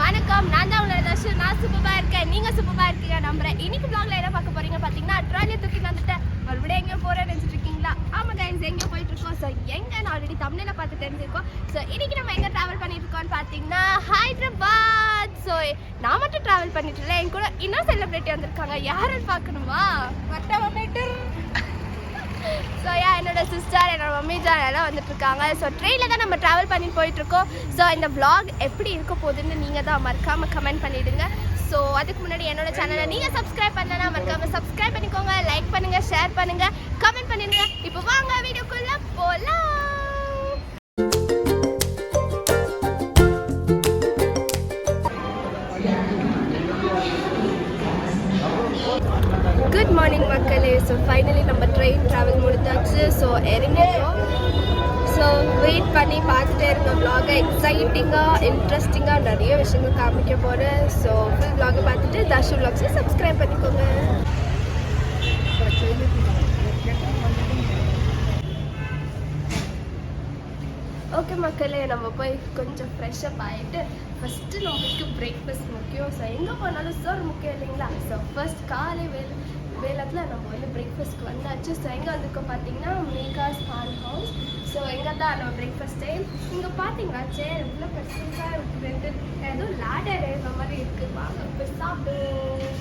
வணக்கம், நான் தான் உங்களோட தர்ஷு. நான் சூப்பராக இருக்கேன், நீங்கள் சூப்பராக இருக்கீங்க நம்புறேன். இன்னைக்கு vlogல என்ன பார்க்க போறீங்க பார்த்தீங்கன்னா, ட்ராலியை தூக்கி வந்துட்டு மறுபடியும் எங்கே போகிறேன்னு நினச்சிட்டு இருக்கீங்களா? ஆமாம் கைஸ், எங்கே போயிட்டு இருக்கோம். ஸோ எங்கன்னு ஆல்ரெடி தமிழில் பார்த்து தெரிஞ்சிருக்கோம். ஸோ இன்னைக்கு நம்ம எங்கே ட்ராவல் பண்ணிட்டு இருக்கோம்னு பார்த்தீங்கன்னா ஹைதராபாத். ஸோ நான் மட்டும் ட்ராவல் பண்ணிட்டு இல்லை, என் கூட இன்னும் செலிபிரிட்டி வந்திருக்காங்க. யாருன்னு பார்க்கணுமா? ஸோ என்னோட சிஸ்டர், என்னோட மம்மி ஜான் எல்லாம் வந்துட்டு இருக்காங்க. ஸோ ட்ரெயினில் தான் நம்ம ட்ராவல் பண்ணிட்டு போயிட்டுருக்கோம். ஸோ இந்த vlog எப்படி இருக்க போகுதுன்னு நீங்கள் தான் மறக்காமல் கமெண்ட் பண்ணிவிடுங்க. ஸோ அதுக்கு முன்னாடி என்னோட சேனலை நீங்கள் சப்ஸ்கிரைப் பண்ணலன்னா மறக்காமல் சப்ஸ்கிரைப் பண்ணிக்கோங்க, லைக் பண்ணுங்கள், ஷேர் பண்ணுங்கள், கமெண்ட் பண்ணிடுங்க. இப்போ வாங்க வீடியோக்குள்ளே போகலாம். குட் மார்னிங் மக்களே. ஸோ ஃபைனலி நம்ம ட்ரெயின் ட்ராவல் முடிஞ்சாச்சு. ஸோ இறங்கிட்டோம். ஸோ வெயிட் பண்ணி பார்த்துட்டே இருக்க vlog-ஐ எக்ஸைட்டிங்காக இன்ட்ரெஸ்டிங்காக நிறைய விஷயங்கள் காமிக்க போகிறேன். ஸோ ஃபுல் vlog-ஐ பார்த்துட்டு தர்ஷு vlogs-ஐ சப்ஸ்கிரைப் பண்ணிக்கோங்க. ஓகே மக்களே, நம்ம போய் கொஞ்சம் ஃப்ரெஷ்அப் ஆகிட்டு ஃபஸ்ட்டு நம்மளுக்கு பிரேக்ஃபாஸ்ட் முக்கியம். ஸோ எங்கே போனாலும் சார் முக்கியம் இல்லைங்களா? ஸோ ஃபர்ஸ்ட் காலை வேலத்தில் நம்ம வந்து பிரேக்ஃபாஸ்ட்க்கு வந்தாச்சு. ஸோ எங்கே வந்திருக்கோம் பார்த்தீங்கன்னா மேகாஸ் ஃபார்ம் ஹவுஸ். ஸோ எங்கே தான் நம்ம பிரேக்ஃபாஸ்ட் டைம். இங்கே பார்த்தீங்களா சேர் எவ்வளோ பெருசாக இருக்குது, ஏதோ லேடர் ஏறுற மாதிரி இருக்குது. வாங்க போய் சாப்பிடுவோம்.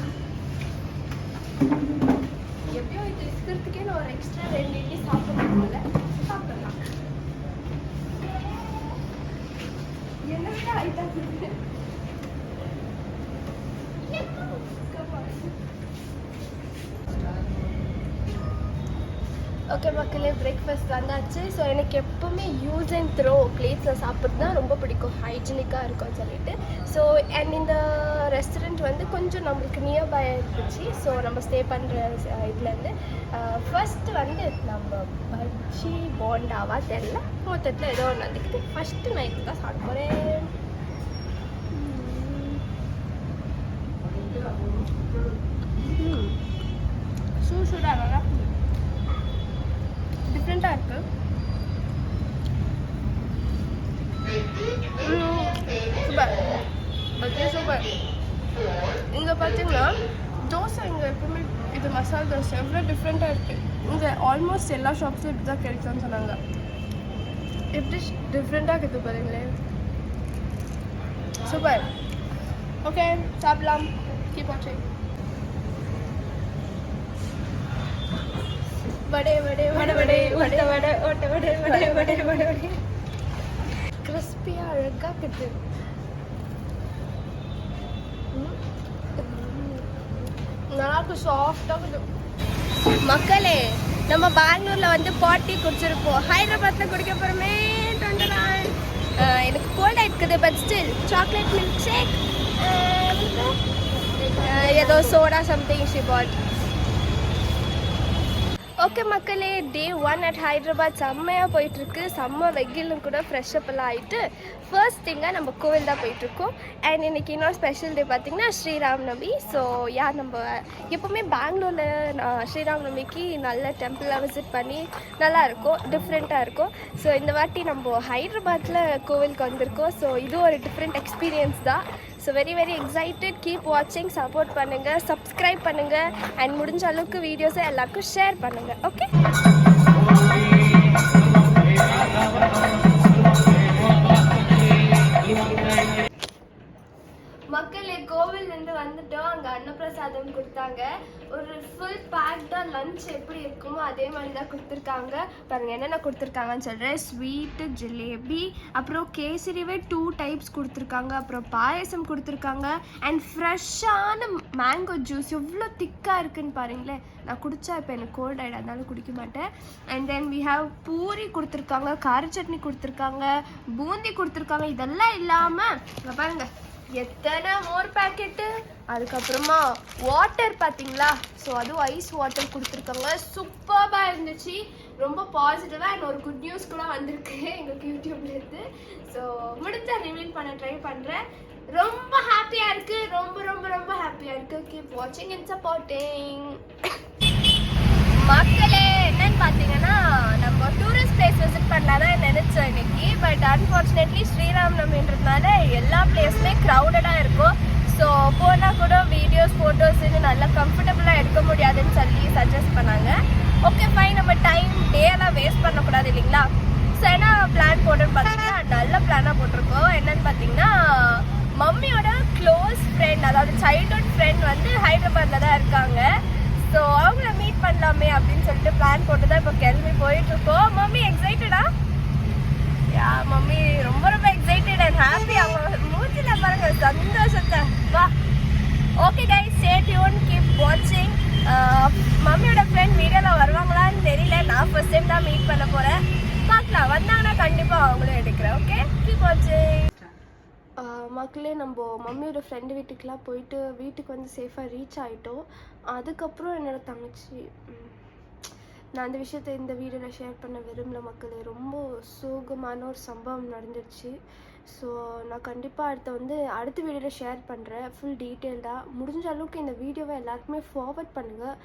எப்படியோ இது இருக்கிறதுக்கே நான் ஒரு எக்ஸ்ட்ரா 2 இட்லி சாப்பிடணும் போல. சாப்பிடலாம். என்ன விட ஐட்டம் ஓகே மக்களே, பிரேக்ஃபாஸ்ட் வந்தாச்சு. ஸோ எனக்கு எப்போவுமே யூஸ் அண்ட் த்ரோ பிளேட்ஸில் சாப்பிட்றது தான் ரொம்ப பிடிக்கும், ஹைஜீனிக்காக இருக்கும்னு சொல்லிட்டு. ஸோ அண்ட் இந்த ரெஸ்டாரண்ட் வந்து கொஞ்சம் நம்மளுக்கு நியர்பை இருந்துச்சு. ஸோ நம்ம ஸ்டே பண்ணுற இதுலேருந்து ஃபஸ்ட்டு வந்து நம்ம பஜ்ஜி போண்டாவா தெரில, மொத்தத்தில் ஏதோ ஒன்று வந்துக்கிட்டு ஃபஸ்ட்டு நைட்டு தான் சாப்பிட போகிறேன். சூடாக நல்லா டிஃப்ரெண்ட்டாக இருக்குது. Super, bajji super. இங்கே பார்த்தீங்கன்னா தோசை இங்கே எப்பவுமே இது மசாலா தோசை எவ்வளோ டிஃப்ரெண்ட்டாக இருக்குது. இங்கே ஆல்மோஸ்ட் எல்லா ஷாப்ஸும் இப்படி தான் கிடைக்கும்னு சொன்னாங்க. எப்படி டிஃப்ரெண்ட்டாக இருக்குது பாருங்களேன். சூப்பர். ஓகே, சாப்பிடலாம். கீப் வாட்சிங். வடை வடை வடை வடை வடை வடை ஓட்ட வடை வடை வடை வடை வடை கிறிஸ்பியாக அழகாக இருக்குது. நல்லாயிருக்கு, சாஃப்டாக இருக்குது. மக்களே, நம்ம பெங்களூரில் வந்து பாட்டி குடிச்சிருப்போம், ஹைதராபாத்தில் குடிக்க போகிறோமே. எனக்கு கோல்ட் ஆகிருக்குது, but still chocolate milkshake, ஏதோ சோடா சம்திங் ஷி பாட். ஓகே மக்களே, டே 1 அட் ஹைதராபாத் செம்மையாக போயிட்டுருக்கு. செம்ம வெயிலும் கூட ஃப்ரெஷ்அப் எல்லாம் ஆகிட்டு ஃபர்ஸ்ட் திங்காக நம்ம கோவில் தான் போயிட்டுருக்கோம். அண்ட் இன்றைக்கி இன்னொரு ஸ்பெஷல் டே பார்த்திங்கன்னா ஸ்ரீராம் நவமி. ஸோ நம்ம எப்போவுமே பெங்களூரில் ஸ்ரீராம் நவமிக்கு நல்ல டெம்பிளாக விசிட் பண்ணி நல்லாயிருக்கும், டிஃப்ரெண்ட்டாக இருக்கும். ஸோ இந்த வாட்டி நம்ம ஹைதராபாத்தில் கோவிலுக்கு வந்திருக்கோம். ஸோ இது ஒரு டிஃப்ரெண்ட் எக்ஸ்பீரியன்ஸ் தான். So very excited. கீப் வாட்சிங், சப்போர்ட் பண்ணுங்கள், சப்ஸ்கிரைப் பண்ணுங்கள், அண்ட் முடிஞ்ச அளவுக்கு வீடியோஸை எல்லாருக்கும் ஷேர் பண்ணுங்கள். ஓகே, மக்களே கோவில்லேருந்து வந்துட்டோம். அங்கே அன்னப்பிரசாதம் கொடுத்தாங்க. ஒரு ஃபுல் பேக்டாக லஞ்ச் எப்படி இருக்குமோ அதே மாதிரி தான் கொடுத்துருக்காங்க. பாருங்கள் என்னென்ன கொடுத்துருக்காங்கன்னு சொல்கிறேன். ஸ்வீட்டு, ஜிலேபி, அப்புறம் கேசரிவே 2 டைப்ஸ் கொடுத்துருக்காங்க, அப்புறம் பாயசம் கொடுத்துருக்காங்க, அண்ட் ஃப்ரெஷ்ஷான மேங்கோ ஜூஸ் எவ்வளோ திக்காக இருக்குதுன்னு பாருங்களேன். நான் குடித்தா இப்போ எனக்கு கோல்ட் ஆகிடும், அதனால குடிக்க மாட்டேன். And then we have puri கொடுத்துருக்காங்க, கார சட்னி கொடுத்துருக்காங்க, பூந்தி கொடுத்துருக்காங்க. இதெல்லாம் இல்லாமல் இங்கே பாருங்கள் எத்தனை மோர் பேக்கெட்டு, அதுக்கப்புறமா வாட்டர் பார்த்தீங்களா. ஸோ அதுவும் ஐஸ் வாட்டர் கொடுத்துருக்காங்க. சூப்பராக இருந்துச்சு, ரொம்ப பாசிட்டிவாக. அண்ட் ஒரு குட் நியூஸ் கூட வந்திருக்கு எங்களுக்கு யூடியூப்லேருந்து. ஸோ முடிஞ்சா ரிவீல் பண்ண ட்ரை பண்ணுறேன். ரொம்ப ஹாப்பியாக இருக்குது, ரொம்ப ஹாப்பியாக இருக்குது. கீப் வாட்சிங் அண்ட் சப்போர்ட்டிங். மக்களே என்னன்னு பார்த்தீங்கன்னா நம்ம டூரிஸ்ட் பிளேஸ் விசிட் பண்ணலாம் தான் நினைச்சோம் இன்னைக்கு. பட் அன்ஃபார்ச்சுனேட்லி ஸ்ரீராமநவமின்றதுனால எல்லா பிளேஸுமே க்ரௌடடாக இருக்கும். ஸோ போனால் கூட வீடியோஸ் ஃபோட்டோஸ் நல்லா கம்ஃபர்டபுளாக எடுக்க முடியாதுன்னு சொல்லி சஜஸ்ட் பண்ணாங்க. ஓகே ஃபைன், நம்ம டே எல்லாம் வேஸ்ட் பண்ணக்கூடாது இல்லைங்களா? ஸோ என்ன பிளான் போட்டுன்னு பார்த்தீங்கன்னா நல்ல பிளானாக போட்டிருக்கோம். என்னன்னு பார்த்தீங்கன்னா மம்மியோட க்ளோஸ் ஃப்ரெண்ட், அதாவது சைல்ட்ஹுட் ஃப்ரெண்ட் வந்து ஹைதராபாத்தில் தான் இருக்காங்க. ஸோ அவங்கள மீட் பண்ணலாமே அப்படின்னு சொல்லிட்டு பிளான் போட்டு தான் இப்போ கிளம்பி போயிட்டுருக்கோம். மம்மி எக்ஸைட்டடா? யா மம்மி ரொம்ப ரொம்ப எக்ஸைட்டட் அண்ட் ஹாப்பி. அவங்க மூச்சில் பாருங்க சந்தோஷத்தை. வா okay guys, stay tune, keep வாட்சிங். மம்மியோட ஃப்ரெண்ட் வீடியோவில் வருவாங்களான்னு தெரியல. நான் ஃபர்ஸ்ட் டைம் தான் மீட் பண்ண போகிறேன். பார்க்கலாம், வந்தாங்கன்னா கண்டிப்பாக அவங்களும் எடுக்கிறேன். ஓகே, கீப் வாட்சிங். மக்களே நம்ம மம்மியோட ஃப்ரெண்டு வீட்டுக்கெலாம் போயிட்டு வீட்டுக்கு வந்து சேஃபாக ரீச் ஆகிட்டோம். அதுக்கப்புறம் என்னோடய தங்கச்சி, நான் அந்த விஷயத்தை இந்த வீடியோவில் ஷேர் பண்ண விரும்பல மக்களே. ரொம்ப சோகமான ஒரு சம்பவம் நடந்துடுச்சு. ஸோ நான் கண்டிப்பாக அடுத்த வீடியோவில் ஷேர் பண்ணுறேன் ஃபுல் டீட்டெயில்டாக. முடிஞ்ச அளவுக்கு இந்த வீடியோவை எல்லாருக்குமே ஃபார்வர்ட் பண்ணுங்கள்.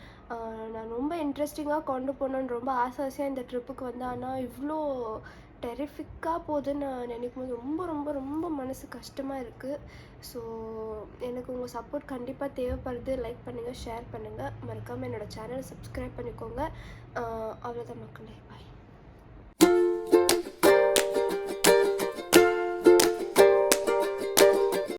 நான் ரொம்ப இன்ட்ரெஸ்டிங்காக கொண்டு போகணுன்னு ரொம்ப ஆசையாக இந்த ட்ரிப்புக்கு வந்தேன். ஆனால் இவ்வளோ டெரிஃபிக்காக போகுதுன்னு நான் நினைக்கும் போது ரொம்ப ரொம்ப ரொம்ப மனசு கஷ்டமாக இருக்குது. ஸோ எனக்கு உங்கள் சப்போர்ட் கண்டிப்பாக தேவைப்படுது. லைக் பண்ணுங்கள், ஷேர் பண்ணுங்கள், மறக்காமல் என்னோடய சேனலை சப்ஸ்கிரைப் பண்ணிக்கோங்க. அவ்வளோதான் மக்களே, பாய்.